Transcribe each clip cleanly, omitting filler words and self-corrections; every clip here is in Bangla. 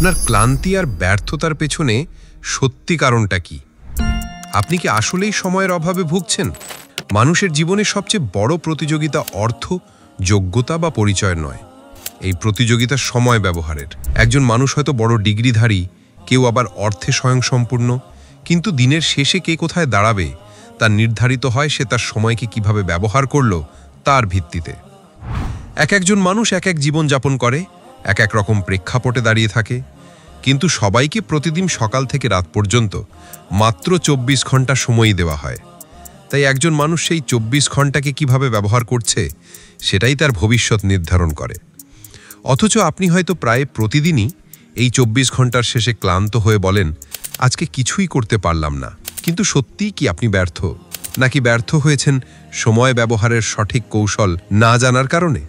আপনার ক্লান্তি আর ব্যর্থতার পেছনে সত্যি কারণটা কি? আপনি কি আসলেই সময়ের অভাবে ভুগছেন? মানুষের জীবনে সবচেয়ে বড় প্রতিযোগিতা অর্থ, যোগ্যতা বা পরিচয় নয়। এই প্রতিযোগিতা সময় ব্যবহারের। একজন মানুষ হয়তো বড় ডিগ্রিধারী, কেউ আবার অর্থে স্বয়ংসম্পূর্ণ, কিন্তু দিনের শেষে কে কোথায় দাঁড়াবে তা নির্ধারিত হয় সে তার সময়কে কিভাবে ব্যবহার করল তার ভিত্তিতে। একজন মানুষ এক জীবনযাপন করে, এক রকম প্রেক্ষাপটে দাঁড়িয়ে থাকে, কিন্তু সবাইকে প্রতিদিন সকাল থেকে রাত পর্যন্ত মাত্র 24 ঘন্টা সময়ই দেওয়া হয়। তাই একজন মানুষ সেই 24 ঘন্টাকে কিভাবে ব্যবহার করছে সেটাই তার ভবিষ্যৎ নির্ধারণ করে। অথচ আপনি হয়তো প্রায় প্রতিদিনই এই 24 ঘন্টার শেষে ক্লান্ত হয়ে বলেন, আজকে কিছুই করতে পারলাম না। কিন্তু সত্যিই কি আপনি ব্যর্থ? নাকি ব্যর্থ হয়েছেন সময় ব্যবহারের সঠিক কৌশল না জানার কারণে?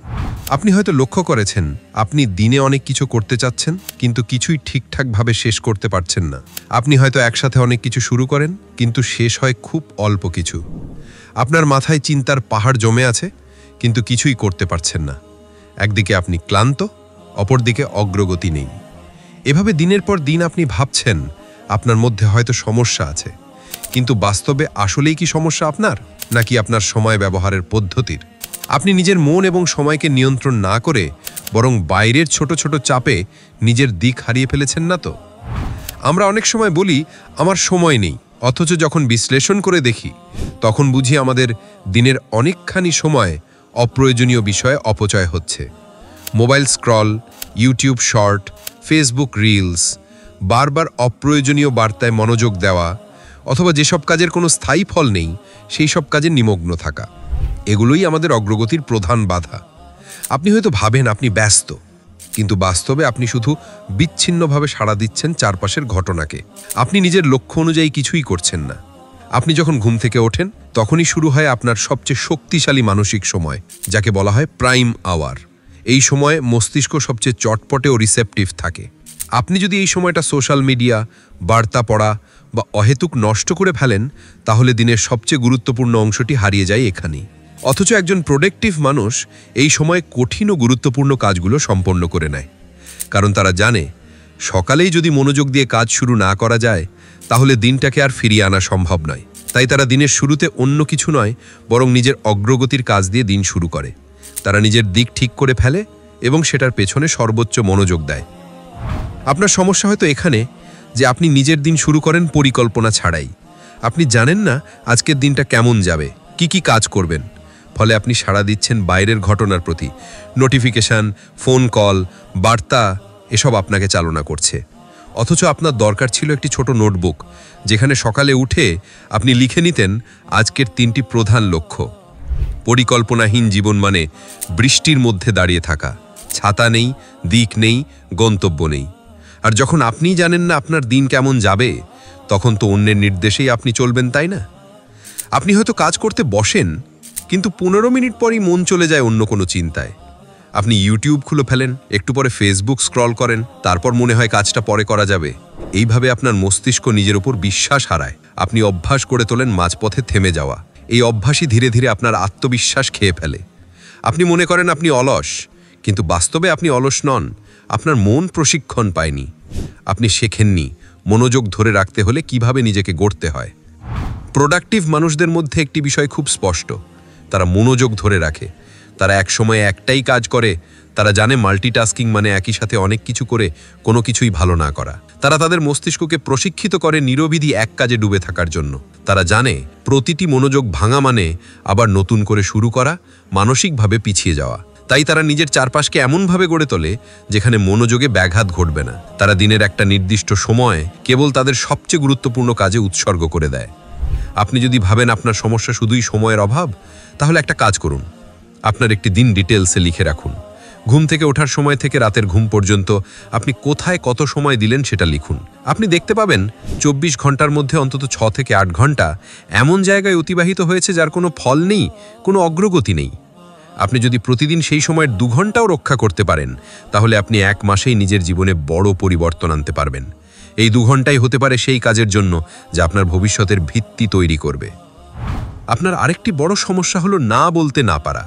আপনি হয়তো লক্ষ্য করেছেন আপনি দিনে অনেক কিছু করতে চাচ্ছেন, কিন্তু কিছুই ঠিকঠাকভাবে শেষ করতে পারছেন না। আপনি হয়তো একসাথে অনেক কিছু শুরু করেন, কিন্তু শেষ হয় খুব অল্প কিছু। আপনার মাথায় চিন্তার পাহাড় জমে আছে, কিন্তু কিছুই করতে পারছেন না। একদিকে আপনি ক্লান্ত, অপরদিকে অগ্রগতি নেই। এভাবে দিনের পর দিন আপনি ভাবছেন আপনার মধ্যে হয়তো সমস্যা আছে, কিন্তু বাস্তবে আসলেই কি সমস্যা আপনার, নাকি আপনার সময় ব্যবহারের পদ্ধতির? আপনি নিজের মন এবং সময়কে নিয়ন্ত্রণ না করে বরং বাইরের ছোট ছোট চাপে নিজের দিক হারিয়ে ফেলেছেন না তো? আমরা অনেক সময় বলি আমার সময় নেই, অথচ যখন বিশ্লেষণ করে দেখি তখন বুঝি আমাদের দিনের অনেকখানি সময় অপ্রয়োজনীয় বিষয়ে অপচয় হচ্ছে। Mobile scroll, YouTube short, Facebook reels, বারবার অপ্রয়োজনীয় বার্তায় মনোযোগ দেওয়া, অথবা যেসব কাজের কোনো স্থায়ী ফল নেই সেই সব কাজে নিমগ্ন থাকা, এগুলোই আমাদের অগ্রগতির প্রধান বাধা। আপনি হয়তো ভাবেন আপনি ব্যস্ত, কিন্তু বাস্তবে আপনি শুধু বিচ্ছিন্নভাবে সাড়া দিচ্ছেন চারপাশের ঘটনাকে। আপনি নিজের লক্ষ্য অনুযায়ী কিছুই করছেন না। আপনি যখন ঘুম থেকে ওঠেন তখনই শুরু হয় আপনার সবচেয়ে শক্তিশালী মানসিক সময়, যাকে বলা হয় প্রাইম আওয়ার। এই সময়ে মস্তিষ্ক সবচেয়ে চটপটে ও রিসেপটিভ থাকে। আপনি যদি এই সময়টা সোশ্যাল মিডিয়া, বার্তা পড়া বা অহেতুক নষ্ট করে ফেলেন, তাহলে দিনের সবচেয়ে গুরুত্বপূর্ণ অংশটি হারিয়ে যায় এখানেই। অথচ একজন প্রোডাক্টিভ মানুষ এই সময় কঠিন ও গুরুত্বপূর্ণ কাজগুলো সম্পন্ন করে নেয়, কারণ তারা জানে সকালেই যদি মনোযোগ দিয়ে কাজ শুরু না করা যায় তাহলে দিনটাকে আর ফিরিয়ে আনা সম্ভব নয়। তাই তারা দিনের শুরুতে অন্য কিছু নয়, বরং নিজের অগ্রগতির কাজ দিয়ে দিন শুরু করে। তারা নিজের দিক ঠিক করে ফেলে এবং সেটার পেছনে সর্বোচ্চ মনোযোগ দেয়। আপনার সমস্যা হয়তো এখানে যে আপনি নিজের দিন শুরু করেন পরিকল্পনা ছাড়াই। আপনি জানেন না আজকের দিনটা কেমন যাবে, কি কাজ করবেন। ফলে আপনি সাড়া দিচ্ছেন বাইরের ঘটনার প্রতি। নোটিফিকেশন, ফোন কল, বার্তা এসব আপনাকে চালনা করছে। অথচ আপনার দরকার ছিল একটি ছোট নোটবুক, যেখানে সকালে উঠে আপনি লিখে নিতেন আজকের 3টি প্রধান লক্ষ্য। পরিকল্পনাহীন জীবন মানে বৃষ্টির মধ্যে দাঁড়িয়ে থাকা, ছাতা নেই, দিক নেই, গন্তব্য নেই। আর যখন আপনি জানেন না আপনার দিন কেমন যাবে, তখন তো অন্যের নির্দেশেই আপনি চলবেন, তাই না? আপনি হয়তো কাজ করতে বসেন, কিন্তু 15 মিনিট পরই মন চলে যায় অন্য কোনো চিন্তায়। আপনি ইউটিউব খুলে ফেলেন, একটু পরে ফেসবুক স্ক্রল করেন, তারপর মনে হয় কাজটা পরে করা যাবে। এইভাবে আপনার মস্তিষ্ক নিজের উপর বিশ্বাস হারায়। আপনি অভ্যাস করে তোলেন মাঝপথে থেমে যাওয়া। এই অভ্যাসই ধীরে ধীরে আপনার আত্মবিশ্বাস খেয়ে ফেলে। আপনি মনে করেন আপনি অলস, কিন্তু বাস্তবে আপনি অলস নন। আপনার মন প্রশিক্ষণ পায়নি। আপনি শেখেননি মনোযোগ ধরে রাখতে হলে কিভাবে নিজেকে গড়তে হয়। প্রোডাক্টিভ মানুষদের মধ্যে একটি বিষয় খুব স্পষ্ট, তারা মনোযোগ ধরে রাখে। তারা এক সময়ে একটাই কাজ করে। তারা জানে মাল্টিটাস্কিং মানে একই সাথে অনেক কিছু করে কোনো কিছুই ভালো না করা। তারা তাদের মস্তিষ্ককে প্রশিক্ষিত করে নিরবিধি এক কাজে ডুবে থাকার জন্য। তারা জানে প্রতিটি মনোযোগ ভাঙা মানে আবার নতুন করে শুরু করা, মানসিকভাবে পিছিয়ে যাওয়া। তাই তারা নিজের চারপাশকে এমনভাবে গড়ে তোলে যেখানে মনোযোগে ব্যাঘাত ঘটবে না। তারা দিনের একটা নির্দিষ্ট সময় কেবল তাদের সবচেয়ে গুরুত্বপূর্ণ কাজে উৎসর্গ করে দেয়। আপনি যদি ভাবেন আপনার সমস্যা শুধুই সময়ের অভাব, তাহলে একটা কাজ করুন, আপনার একটি দিন ডিটেলসে লিখে রাখুন। ঘুম থেকে ওঠার সময় থেকে রাতের ঘুম পর্যন্ত আপনি কোথায় কত সময় দিলেন সেটা লিখুন। আপনি দেখতে পাবেন 24 ঘন্টার মধ্যে অন্তত 6 থেকে 8 ঘন্টা এমন জায়গায় অতিবাহিত হয়েছে যার কোনো ফল নেই, কোনো অগ্রগতি নেই। আপনি যদি প্রতিদিন সেই সময়ের 2 ঘন্টাও রক্ষা করতে পারেন, তাহলে আপনি 1 মাসেই নিজের জীবনে বড় পরিবর্তন আনতে পারবেন। এই 2 ঘন্টাই হতে পারে সেই কাজের জন্য যা আপনার ভবিষ্যতের ভিত্তি তৈরি করবে। আপনার আরেকটি বড় সমস্যা হলো না বলতে না পারা।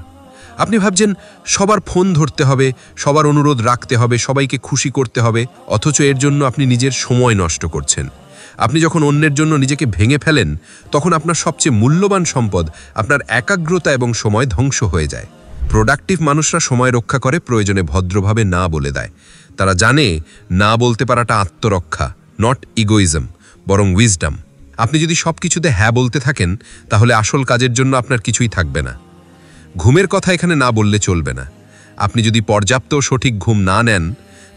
আপনি ভাবছেন সবার ফোন ধরতে হবে, সবার অনুরোধ রাখতে হবে, সবাইকে খুশি করতে হবে, অথচ এর জন্য আপনি নিজের সময় নষ্ট করছেন। আপনি যখন অন্যের জন্য নিজেকে ভেঙে ফেলেন, তখন আপনার সবচেয়ে মূল্যবান সম্পদ, আপনার একাগ্রতা এবং সময় ধ্বংস হয়ে যায়। প্রোডাক্টিভ মানুষরা সময় রক্ষা করে, প্রয়োজনে ভদ্রভাবে না বলে দেয়। তারা জানে না বলতে পারাটা আত্মরক্ষা, নট ইগোইজম, বরং উইজডম। আপনি যদি সব কিছুতে হ্যাঁ বলতে থাকেন, তাহলে আসল কাজের জন্য আপনার কিছুই থাকবে না। ঘুমের কথা এখানে না বললে চলবে না। আপনি যদি পর্যাপ্ত ও সঠিক ঘুম না নেন,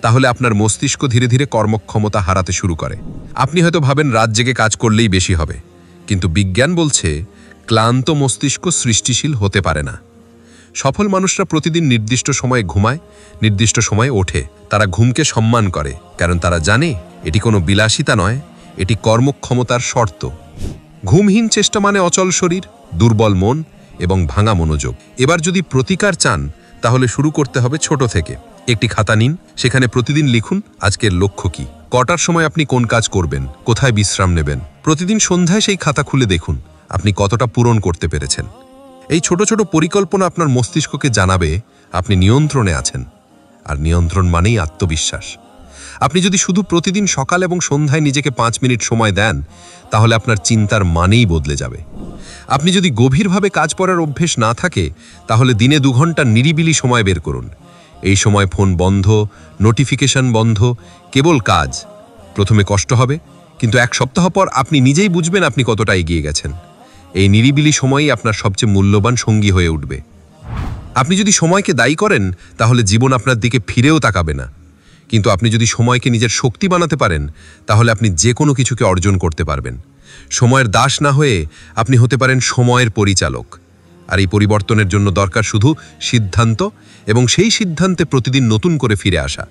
তাহলে আপনার মস্তিষ্ক ধীরে ধীরে কর্মক্ষমতা হারাতে শুরু করে। আপনি হয়তো ভাবেন রাত জেগে কাজ করলেই বেশি হবে, কিন্তু বিজ্ঞান বলছে ক্লান্ত মস্তিষ্ক সৃষ্টিশীল হতে পারে না। সফল মানুষরা প্রতিদিন নির্দিষ্ট সময়ে ঘুমায়, নির্দিষ্ট সময়ে ওঠে। তারা ঘুমকে সম্মান করে, কারণ তারা জানে এটি কোনো বিলাসিতা নয়, এটি কর্মক্ষমতার শর্ত। ঘুমহীন চেষ্টা মানে অচল শরীর, দুর্বল মন এবং ভাঙা মনোযোগ। এবার যদি প্রতিকার চান, তাহলে শুরু করতে হবে ছোট থেকে। একটি খাতা নিন, সেখানে প্রতিদিন লিখুন আজকের লক্ষ্য কি, কটার সময় আপনি কোন কাজ করবেন, কোথায় বিশ্রাম নেবেন। প্রতিদিন সন্ধ্যায় সেই খাতা খুলে দেখুন আপনি কতটা পূরণ করতে পেরেছেন। এই ছোট ছোট পরিকল্পনা আপনার মস্তিষ্ককে জানাবে আপনি নিয়ন্ত্রণে আছেন, আর নিয়ন্ত্রণ মানেই আত্মবিশ্বাস। আপনি যদি শুধু প্রতিদিন সকাল এবং সন্ধ্যায় নিজেকে 5 মিনিট সময় দেন, তাহলে আপনার চিন্তার মানেই বদলে যাবে। আপনি যদি গভীরভাবে কাজ করার অভ্যেস না থাকে, তাহলে দিনে 2 ঘন্টা নিরিবিলি সময় বের করুন। এই সময় ফোন বন্ধ, নোটিফিকেশন বন্ধ, কেবল কাজ। প্রথমে কষ্ট হবে, কিন্তু 1 সপ্তাহ পর আপনি নিজেই বুঝবেন আপনি কতটা এগিয়ে গেছেন। এই নিরিবিলি সময়ই আপনার সবচেয়ে মূল্যবান সঙ্গী হয়ে উঠবে। আপনি যদি সময়কে দায়ী করেন, তাহলে জীবন আপনার দিকে ফিরেও তাকাবে না। কিন্তু আপনি যদি সময়কে নিজের শক্তি বানাতে পারেন, তাহলে আপনি যে কোনো কিছুকে অর্জন করতে পারবেন। সময়ের দাস না হয়ে আপনি হতে পারেন সময়ের পরিচালক। আর এই পরিবর্তনের জন্য দরকার শুধু সিদ্ধান্ত, এবং সেই সিদ্ধান্তে প্রতিদিন নতুন করে ফিরে আসা।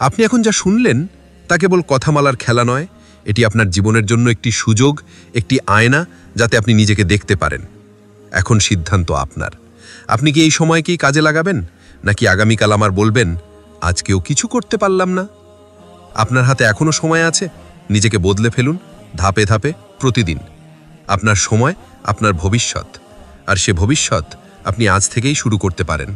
আপনি এখন যা শুনলেন তা কেবল কথামালার খেলা নয়, এটি আপনার জীবনের জন্য একটি সুযোগ, একটি আয়না, যাতে আপনি নিজেকে দেখতে পারেন। এখন সিদ্ধান্ত আপনার। আপনি কি এই সময়কেই কাজে লাগাবেন, নাকি আগামীকাল আমার বলবেন আজকেও কিছু করতে পারলাম না? আপনার হাতে এখনো সময় আছে। নিজেকে বদলে ফেলুন, ধাপে ধাপে, প্রতিদিন। আপনার সময় আপনার ভবিষ্যৎ, আর সে ভবিষ্যৎ আপনি আজ থেকেই শুরু করতে পারেন।